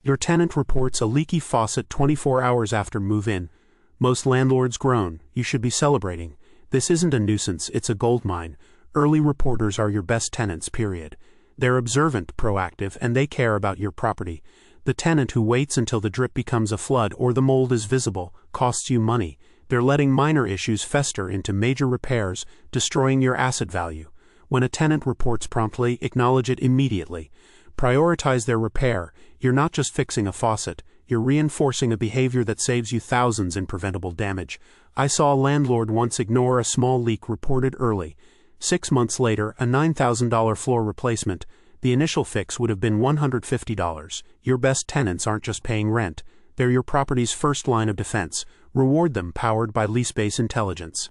Your tenant reports a leaky faucet 24 hours after move-in. Most landlords groan. You should be celebrating. This isn't a nuisance, it's a goldmine. Early reporters are your best tenants, period. They're observant, proactive, and they care about your property. The tenant who waits until the drip becomes a flood or the mold is visible costs you money. They're letting minor issues fester into major repairs, destroying your asset value. When a tenant reports promptly, acknowledge it immediately. Prioritize their repair. You're not just fixing a faucet, you're reinforcing a behavior that saves you thousands in preventable damage. I saw a landlord once ignore a small leak reported early. 6 months later, a $9,000 floor replacement. The initial fix would have been $150. Your best tenants aren't just paying rent. They're your property's first line of defense. Reward them, powered by LeaseBase intelligence.